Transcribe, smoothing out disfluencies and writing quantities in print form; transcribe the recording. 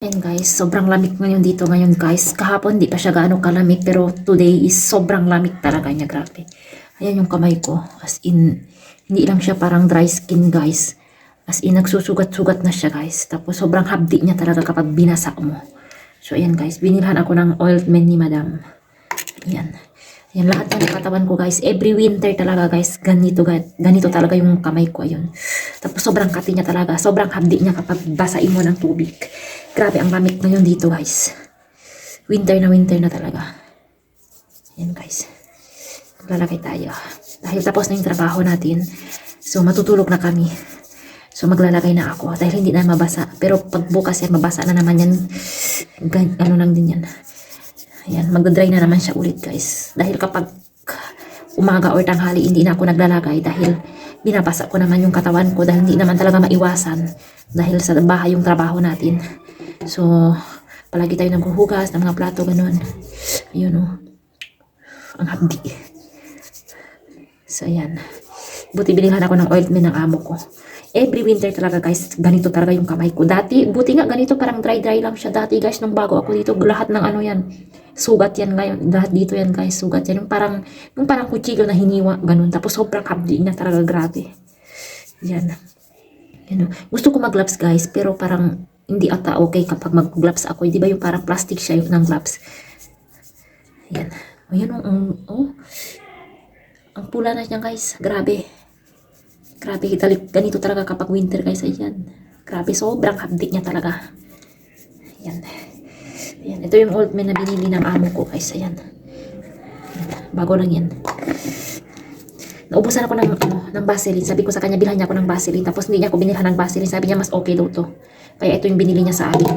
And guys, sobrang lamig ngayon dito ngayon guys. Kahapon di pa siya gaano kalamig pero today is sobrang lamig talaga niya, grabe. Ayan yung kamay ko. As in, hindi lang siya parang dry skin guys. As in, nagsusugat-sugat na siya guys. Tapos sobrang habdi niya talaga kapag binasa mo. So ayan guys, binilhan ako ng ointment ni madam. Ayan. Ayan, lahat ng katawan ko guys. Every winter talaga guys, ganito talaga yung kamay ko. Ayun. Tapos sobrang kati niya talaga. Sobrang habdi niya kapag basain mo ng tubig. Grabe ang lamig ngayon dito guys. Winter na talaga. Ayan guys. Maglalagay tayo. Dahil tapos na yung trabaho natin. So matutulog na kami. So maglalagay na ako. Dahil hindi na mabasa. Pero pag bukas yan, mabasa na naman yan. Ano lang din yan. Ayan, magdadry na naman siya ulit guys. Dahil kapag umaga or tanghali, hindi na ako naglalagay. Dahil binabasa ko naman yung katawan ko. Dahil hindi naman talaga maiwasan. Dahil sa bahay yung trabaho natin. So, palagi tayo naghuhugas ng mga plato, ganun. Ayun o. Ang habdi. So, ayan. Buti binilhan ako ng ointment ng amo ko. Every winter talaga guys, ganito talaga yung kamay ko. Dati, buti nga ganito, parang dry lang siya. Dati guys, nung bago ako dito, lahat ng ano yan, sugat yan ngayon. Lahat dito yan guys, sugat yan. Yung parang kutsilyo na hiniwa, ganun. Tapos sobrang habdi niya talaga, grabe. Yan. Yan o. Gusto ko mag-gloves guys, pero parang hindi ata okay kapag mag-gloves ako. Di ba yung parang plastic siya yung ng gloves. Ayan. Ayan oh. Ang pula na niya guys. Grabe. Grabe. Ganito talaga kapag winter guys. Ayan. Grabe. Sobrang habdi niya talaga. Ayan. Ayan. Ito yung ointment na binili ng amo ko guys. Ayan. Ayan. Bago lang yan. Naubusan ako ng Vaseline. Sabi ko sa kanya, bilhan niya ako ng Vaseline. Tapos hindi niya ako binilhan ng Vaseline. Sabi niya, mas okay daw to. Kaya ito yung binili niya sa akin.